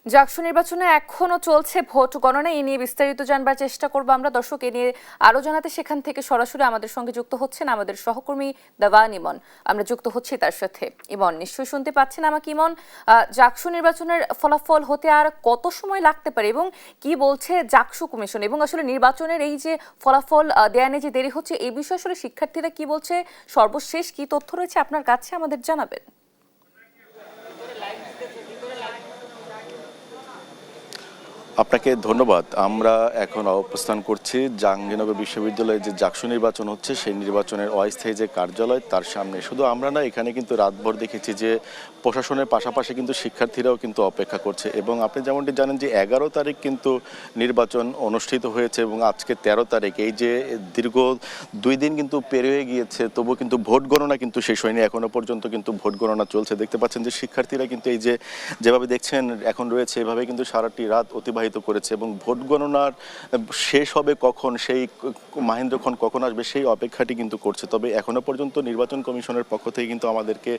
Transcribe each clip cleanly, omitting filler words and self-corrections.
জাকসু নির্বাচনে এখনো চলছে ভোট গণনা। এ নিয়ে বিস্তারিত জানবার চেষ্টা করব আমরা। দর্শক, এ নিয়ে আরো জানাতে সেখান থেকে সরাসরি আমাদের সঙ্গে যুক্ত হচ্ছেন আমাদের সহকর্মী দেওয়ান ইমন। আমরা যুক্ত হচ্ছি তার সাথে। ইমন, নিশ্চয়ই শুনতে পাচ্ছেন আমাকে? ইমন, জাকসু নির্বাচনের ফলাফল হতে আর কত সময় লাগতে পারে এবং কি বলছে জাকসু কমিশন, এবং আসলে নির্বাচনের এই যে ফলাফল দেয়া নিয়ে যে দেরি হচ্ছে এই বিষয়ে আসলে শিক্ষার্থীরা কি বলছে, সর্বশেষ কি তথ্য রয়েছে আপনার কাছে আমাদের জানাবেন। আপনাকে ধন্যবাদ। আমরা এখন অবস্থান করছি জাহাঙ্গীরনগর বিশ্ববিদ্যালয়ে যে জাকসু নির্বাচন হচ্ছে সেই নির্বাচনের অস্থায়ী যে কার্যালয় তার সামনে। শুধু আমরা না, এখানে কিন্তু রাতভর দেখেছি যে প্রশাসনের পাশাপাশি কিন্তু শিক্ষার্থীরাও কিন্তু অপেক্ষা করছে। এবং আপনি যেমনটি জানেন যে 11 তারিখ কিন্তু নির্বাচন অনুষ্ঠিত হয়েছে এবং আজকে 13 তারিখ। এই যে দীর্ঘ 2 দিন কিন্তু পের হয়ে গিয়েছে, তবু কিন্তু ভোট গণনা কিন্তু শেষ হয়নি। এখনো পর্যন্ত কিন্তু ভোট গণনা চলছে। দেখতে পাচ্ছেন যে শিক্ষার্থীরা কিন্তু এই যে যেভাবে দেখছেন এখন রয়েছে, এভাবে কিন্তু সারাটি রাত অতিবাহিত করেছে। এবং ভোট গণনার শেষ হবে কখন, সেই মাহেন্দ্রক্ষণ কখন আসবে সেই অপেক্ষাটি কিন্তু করছে। তবে এখনো পর্যন্ত নির্বাচন কমিশনের পক্ষ থেকে কিন্তু আমাদেরকে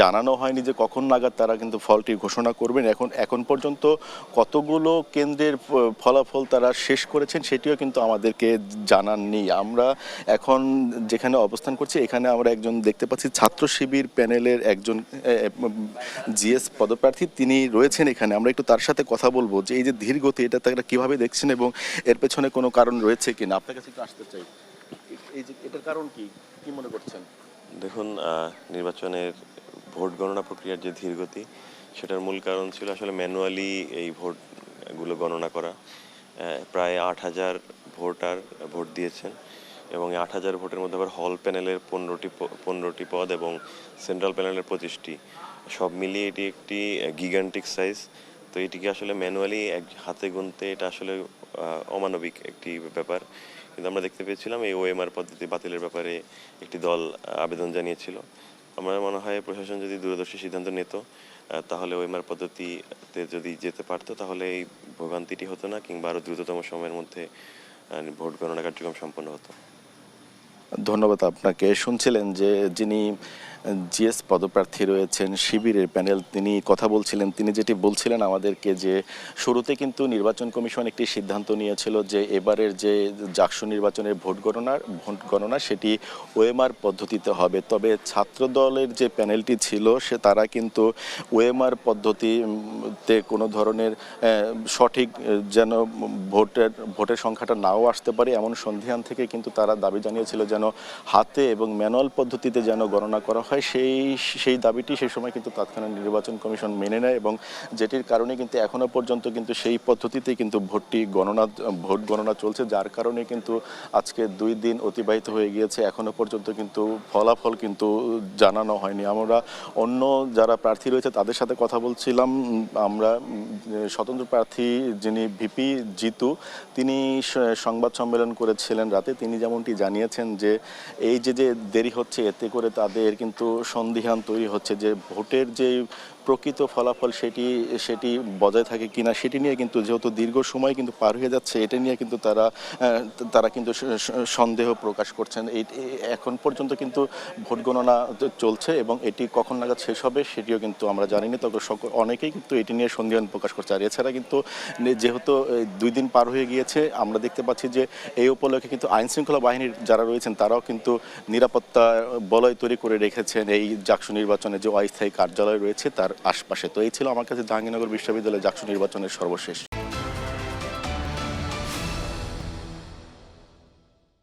জানানো হয়নি যে কখন নাগাদ তারা কিন্তু ফলটি ঘোষণা করবেন। এখন পর্যন্ত কতগুলো কেন্দ্রের ফলাফল তারা শেষ করেছেন সেটিও কিন্তু আমাদেরকে জানাননি। আমরা এখন যেখানে অবস্থান করছি এখানে আমরা একজন দেখতে পাচ্ছি ছাত্র শিবির প্যানেলের একজন জিএস পদপ্রার্থী, তিনি রয়েছেন এখানে। আমরা একটু তার সাথে কথা বলবো যে এই যে ধীর গতি, এটা তারা কিভাবে দেখছেন এবং এর পেছনে কোনো কারণ রয়েছে কিনা। আপনার কাছে একটু আসতে চাই, এই যে এটার কারণ কি কি মনে করছেন? দেখুন, নির্বাচনের ভোট গণনা প্রক্রিয়ার যে ধীরগতি, সেটার মূল কারণ ছিল আসলে ম্যানুয়ালি এই ভোটগুলো গণনা করা। প্রায় 8,000 ভোটার ভোট দিয়েছেন এবং এই 8,000 ভোটের মধ্যে আবার হল প্যানেলের 15টি পদ এবং সেন্ট্রাল প্যানেলের 25টি, সব মিলিয়ে এটি একটি গিগান্টিক সাইজ। তো এটিকে আসলে ম্যানুয়ালি এক হাতে গুনতে এটা আসলে অমানবিক একটি ব্যাপার। কিন্তু আমরা দেখতে পেয়েছিলাম এই ওএমআর পদ্ধতি বাতিলের ব্যাপারে একটি দল আবেদন জানিয়েছিল। আমার মনে হয় প্রশাসন যদি দূরদর্শী সিদ্ধান্ত নিত, তাহলে ওএমআর পদ্ধতিতে যদি যেতে পারতো তাহলে এই ভোগান্তিটি হতো না, কিংবা আরও দ্রুততম সময়ের মধ্যে ভোট গণনা কার্যক্রম সম্পন্ন হতো। ধন্যবাদ আপনাকে। শুনছিলেন যে যিনি জিএস পদপ্রার্থী রয়েছেন শিবিরের প্যানেল, তিনি কথা বলছিলেন। তিনি যেটি বলছিলেন আমাদেরকে যে শুরুতে কিন্তু নির্বাচন কমিশন একটি সিদ্ধান্ত নিয়েছিল যে এবারের যে জাকসু নির্বাচনের ভোট গণনা সেটি ওএমআর পদ্ধতিতে হবে। তবে ছাত্র দলের যে প্যানেলটি ছিল তারা কিন্তু ওএমআর পদ্ধতিতে কোনো ধরনের সঠিক যেন ভোটের সংখ্যাটা নাও আসতে পারে এমন সন্ধিহান থেকে কিন্তু তারা দাবি জানিয়েছিল যেন হাতে এবং ম্যানুয়াল পদ্ধতিতে যেন গণনা করা হয়। সেই দাবিটি সেই সময় কিন্তু তৎক্ষণাৎ নির্বাচন কমিশন মেনে নেয় এবং যেটির কারণে কিন্তু এখনো পর্যন্ত কিন্তু সেই পদ্ধতিতেই কিন্তু ভোট গণনা চলছে, যার কারণে কিন্তু আজকে 2 দিন অতিবাহিত হয়ে গিয়েছে। এখনো পর্যন্ত কিন্তু ফলাফল কিন্তু জানানো হয়নি। আমরা অন্য যারা প্রার্থী রয়েছে তাদের সাথে কথা বলছিলাম। আমরা স্বতন্ত্র প্রার্থী যিনি ভিপি জিতু, তিনি সংবাদ সম্মেলন করেছিলেন রাতে। তিনি যেমনটি জানিয়েছেন যে এই যে দেরি হচ্ছে এতে করে তাদের কিন্তু সন্দিহান তৈরি হচ্ছে যে ভোটের যে প্রকৃত ফলাফল সেটি বজায় থাকে কিনা সেটি নিয়ে কিন্তু, যেহেতু দীর্ঘ সময় কিন্তু পার হয়ে যাচ্ছে, এটা নিয়ে কিন্তু তারা কিন্তু সন্দেহ প্রকাশ করছেন। এখন পর্যন্ত কিন্তু ভোট গণনা চলছে এবং এটি কখন নাগাদ শেষ হবে সেটিও কিন্তু আমরা জানি না। তবে অনেকেই কিন্তু এটি নিয়ে সন্দেহান প্রকাশ করছে। আর এছাড়া কিন্তু যেহেতু 2 দিন পার হয়ে গিয়েছে, আমরা দেখতে পাচ্ছি যে এই উপলক্ষে কিন্তু আইনশৃঙ্খলা বাহিনীর যারা রয়েছেন তারাও কিন্তু নিরাপত্তা বলয় তৈরি করে রেখেছেন এই জাকসু নির্বাচনে যে অস্থায়ী কার্যালয় রয়েছে তার আশপাশে। তো এই ছিল আমার কাছে জাহাঙ্গীরনগর বিশ্ববিদ্যালয়ের জাকসু নির্বাচনের সর্বশেষ।